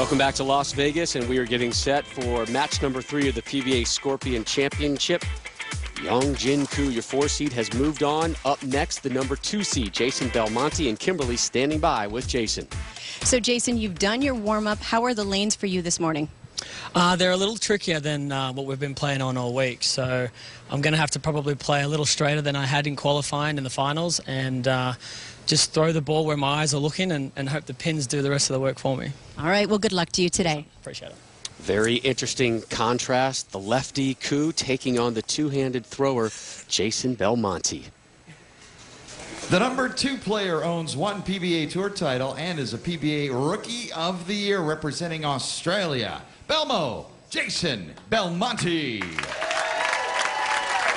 Welcome back to Las Vegas, and we are getting set for match number 3 of the PBA Scorpion Championship. Youngjin Koo, your 4 seed, has moved on. Up next, the number 2 seed, Jason Belmonte, and Kimberly standing by with Jason. So, Jason, you've done your warm-up. How are the lanes for you this morning? They're a little trickier than what we've been playing on all week. So I'm going to have to probably play a little straighter than I had in qualifying in the finals, and just throw the ball where my eyes are looking and hope the pins do the rest of the work for me. All right. Well, good luck to you today. Appreciate it. Very interesting contrast. The lefty Koo taking on the two-handed thrower, Jason Belmonte. The number 2 player owns 1 PBA Tour title and is a PBA Rookie of the Year representing Australia. Belmo, Jason Belmonte.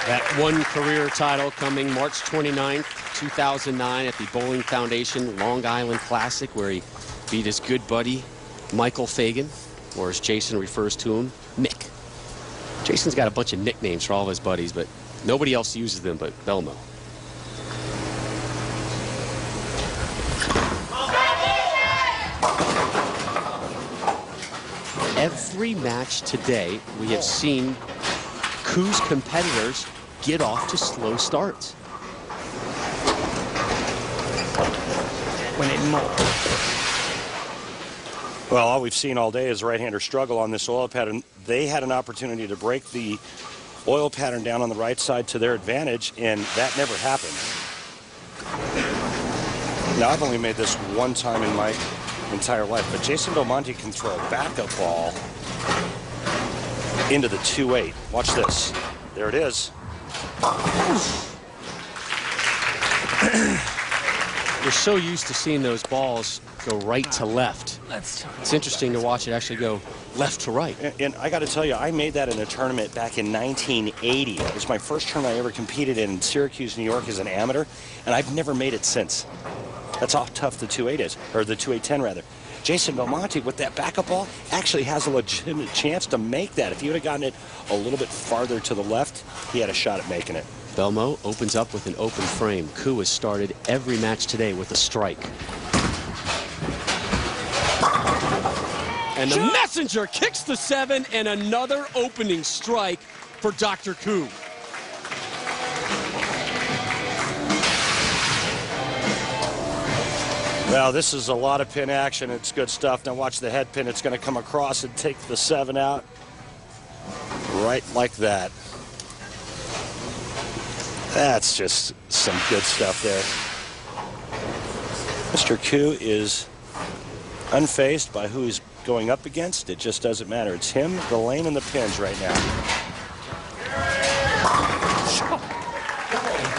That 1 career title coming March 29th, 2009 at the Bowling Foundation Long Island Classic, where he beat his good buddy, Michael Fagan, or as Jason refers to him, Mick. Jason's got a bunch of nicknames for all of his buddies, but nobody else uses them but Belmo. Every match today, we have seen Koo's competitors get off to slow starts. We need more. Well, all we've seen all day is right-hander struggle on this oil pattern. They had an opportunity to break the oil pattern down on the right side to their advantage, and that never happened. Now, I've only made this one time in my entire life, but Jason Belmonte can throw a backup ball into the 2-8. Watch this. There it is. We're so used to seeing those balls go right to left. It's interesting to watch it actually go left to right. And I got to tell you, I made that in a tournament back in 1980. It was my first tournament I ever competed in Syracuse, New York as an amateur, and I've never made it since. That's how tough the 2-8 is, or the 2-8-10 rather. Jason Belmonte with that backup ball actually has a legitimate chance to make that. If he would have gotten it a little bit farther to the left, he had a shot at making it. Belmo opens up with an open frame. Koo has started every match today with a strike. And the messenger kicks the 7, and another opening strike for Dr. Koo. Well, this is a lot of pin action. It's good stuff. Now watch the head pin. It's going to come across and take the 7 out. Right like that. That's just some good stuff there. Mr. Koo is unfazed by who he's going up against. It just doesn't matter. It's him, the lane, and the pins right now.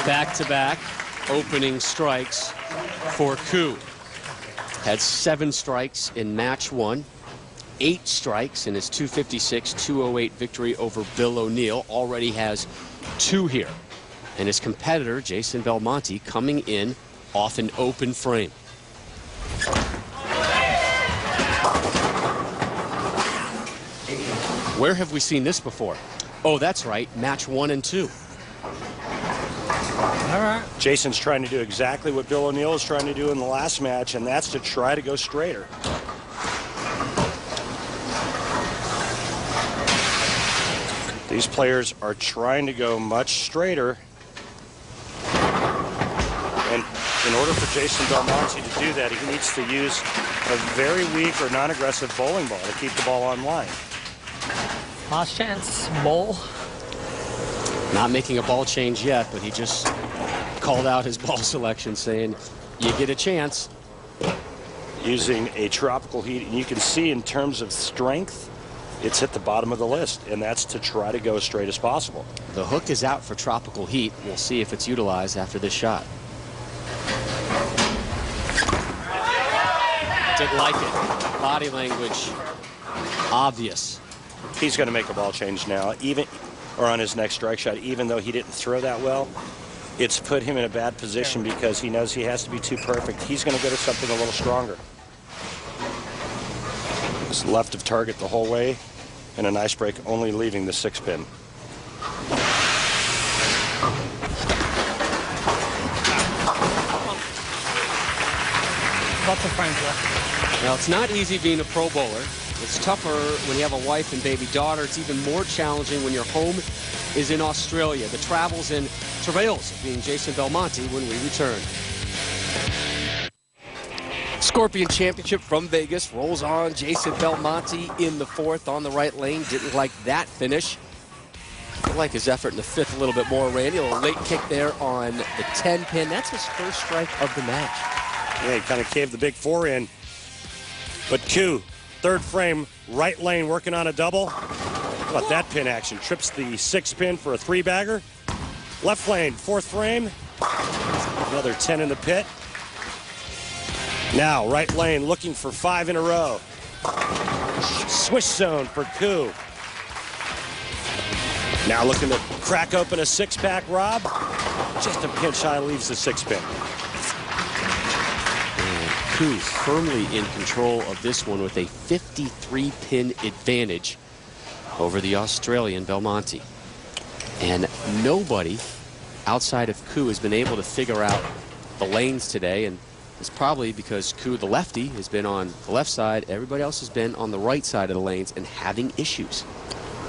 Back-to-back opening strikes for Koo. Had 7 strikes in match 1, 8 strikes in his 256-208 victory over Bill O'Neill. Already has 2 here. And his competitor, Jason Belmonte, coming in off an open frame. Where have we seen this before? Oh, that's right, match 1 and 2. All right. Jason's trying to do exactly what Bill O'Neill was trying to do in the last match, and that's to try to go straighter. These players are trying to go much straighter. And in order for Jason Belmonte to do that, he needs to use a very weak or non-aggressive bowling ball to keep the ball on line. Last chance. Ball. Not making a ball change yet, but he just called out his ball selection, saying, you get a chance. Using a tropical heat, and you can see in terms of strength, it's at the bottom of the list, and that's to try to go as straight as possible. The hook is out for tropical heat. We'll see if it's utilized after this shot. Didn't like it. Body language obvious. He's going to make a ball change now, or on his next strike shot, even though he didn't throw that well. It's put him in a bad position because he knows he has to be too perfect. He's going to go to something a little stronger. It's left of target the whole way, and a nice break, only leaving the 6-pin. Lots of frames left. Now, it's not easy being a Pro Bowler. It's tougher when you have a wife and baby daughter. It's even more challenging when your home is in Australia. The travels and travails of being Jason Belmonte when we return. Scorpion Championship from Vegas rolls on. Jason Belmonte in the fourth on the right lane. Didn't like that finish. I like his effort in the fifth a little bit more, Randy. A little late kick there on the 10-pin. That's his first strike of the match. Yeah, he kind of caved the big four in. But Koo, third frame, right lane working on a double. How about that pin action? Trips the 6-pin for a 3-bagger. Left lane, fourth frame. Another 10 in the pit. Now, right lane looking for 5 in a row. Swish zone for Koo. Now looking to crack open a 6-pack, Rob. Just a pinch high leaves the 6-pin. Koo firmly in control of this one with a 53-pin advantage over the Australian Belmonte. And nobody outside of Koo has been able to figure out the lanes today, and it's probably because Koo, the lefty, has been on the left side. Everybody else has been on the right side of the lanes and having issues.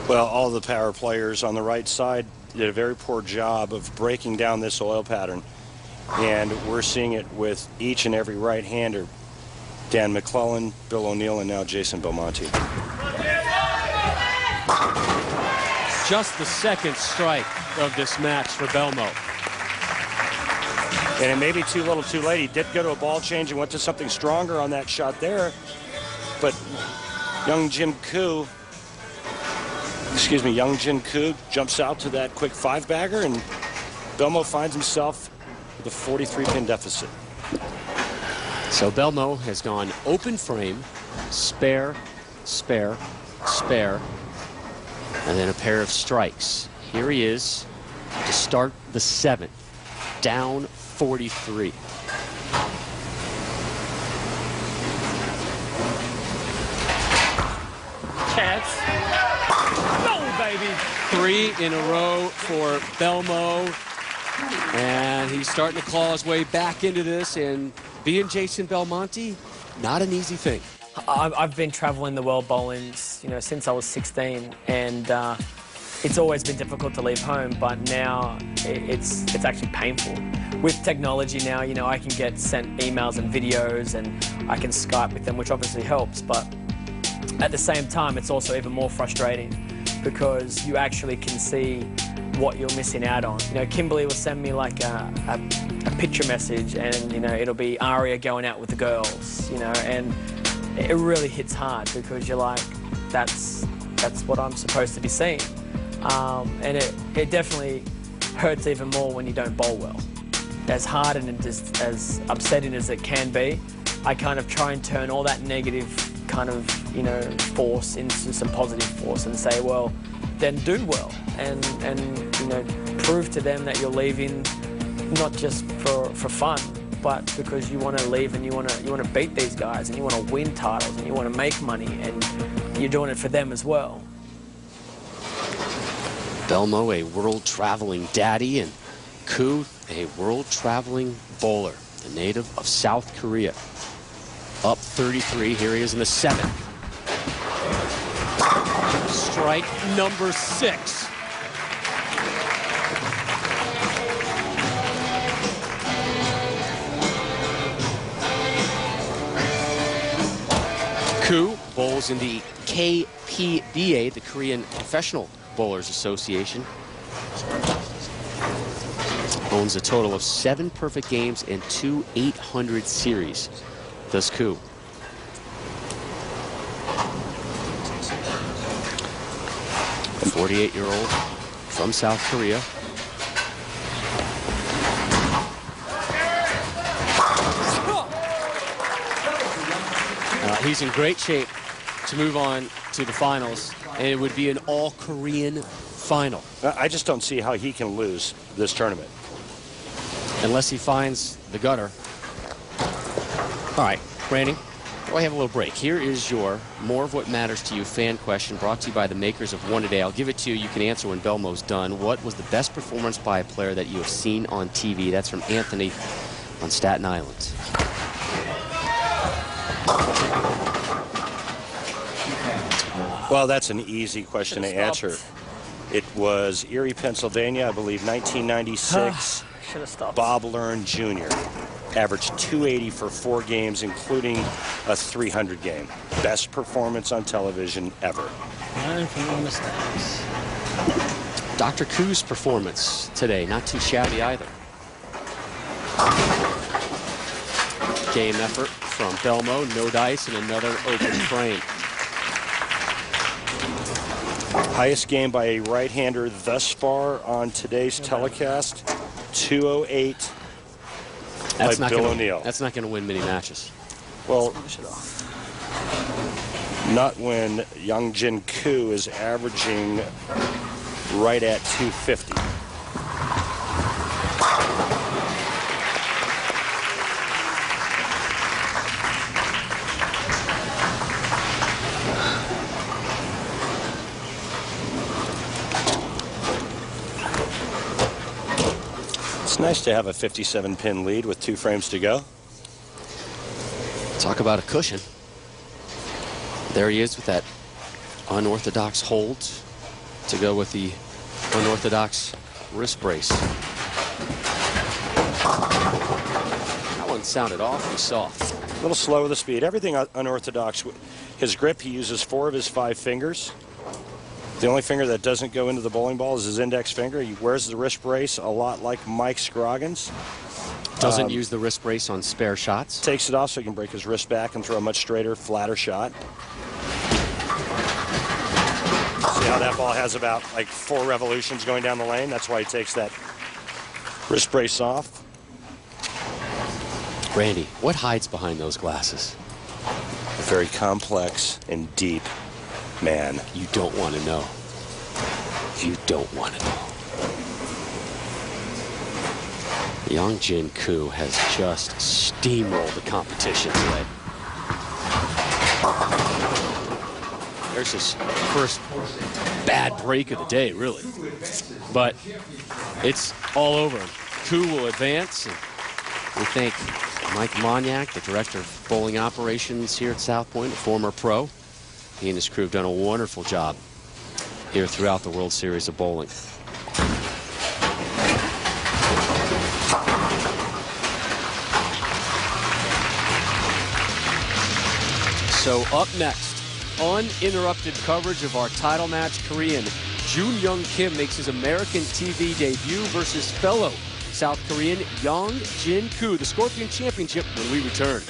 Well, all the power players on the right side did a very poor job of breaking down this oil pattern. And we're seeing it with each and every right-hander. Dan McClellan, Bill O'Neill, and now Jason Belmonte. Just the second strike of this match for Belmo. And it may be too little too late. He did go to a ball change and went to something stronger on that shot there. But young Jin Koo jumps out to that quick 5-bagger, and Belmo finds himself with a 43-pin deficit. So Belmo has gone open frame, spare, spare, spare, and then a pair of strikes. Here he is to start the 7th, down 43. Cats. No, baby. 3 in a row for Belmo. And he's starting to claw his way back into this, and being Jason Belmonte, not an easy thing. I've been traveling the world bowling, since I was 16, and it's always been difficult to leave home, but now it's actually painful. With technology now, I can get sent emails and videos, and I can Skype with them, which obviously helps, but at the same time, it's also even more frustrating because you actually can see what you're missing out on. Kimberly will send me like a picture message, and it'll be Aria going out with the girls, and it really hits hard because you're like, that's what I'm supposed to be seeing, and it definitely hurts even more when you don't bowl well. As hard and as upsetting as it can be, I kind of try and turn all that negative kind of force into some positive force and say, well, then do well and prove to them that you're leaving not just for fun, but because you want to leave and you want to beat these guys and you want to win titles and you want to make money, and you're doing it for them as well. Belmo, a world-traveling daddy, and Koo, a world-traveling bowler, the native of South Korea. Up 33, here he is in the 7th. Strike number 6. Koo bowls in the KPBA, the Korean Professional Bowlers Association. Owns a total of 7 perfect games and 2 800 series. Does Koo. A 48-year-old from South Korea. He's in great shape to move on to the finals, and it would be an all-Korean final. I just don't see how he can lose this tournament. Unless he finds the gutter. All right, Randy, I have a little break. Here is your More of What Matters to You fan question brought to you by the makers of One Today. I'll give it to you. You can answer when Belmo's done. What was the best performance by a player that you have seen on TV? That's from Anthony on Staten Island. Well, that's an easy question to answer. It was Erie, Pennsylvania, I believe, 1996. Should have stopped. Bob Learn Jr. averaged 280 for 4 games, including a 300 game. Best performance on television ever. Learn from your mistakes. Dr. Koo's performance today, not too shabby either. Game effort from Belmo, no dice, and another open frame. Highest game by a right-hander thus far on today's telecast, 208 by Bill O'Neill. That's not going to win many matches. Well, not when Young Jin Koo is averaging right at 250. It's nice to have a 57-pin lead with 2 frames to go. Talk about a cushion. There he is with that unorthodox hold to go with the unorthodox wrist brace. That one sounded awfully soft. A little slow with the speed. Everything unorthodox. His grip, he uses 4 of his 5 fingers. The only finger that doesn't go into the bowling ball is his index finger. He wears the wrist brace a lot like Mike Scroggins. Doesn't use the wrist brace on spare shots. Takes it off so he can break his wrist back and throw a much straighter, flatter shot. See how that ball has about like 4 revolutions going down the lane? That's why he takes that wrist brace off. Randy, what hides behind those glasses? A very complex and deep man. You don't want to know. You don't want to know. Young Jin Koo has just steamrolled the competition today. There's his first bad break of the day, really. But it's all over him. Koo will advance. And we thank Mike Moniak, the director of bowling operations here at South Point, a former pro. He and his crew have done a wonderful job here throughout the World Series of Bowling. So up next, uninterrupted coverage of our title match. Korean Jun Young Kim makes his American TV debut versus fellow South Korean Young Jin Koo, the Scorpion Championship, when we return.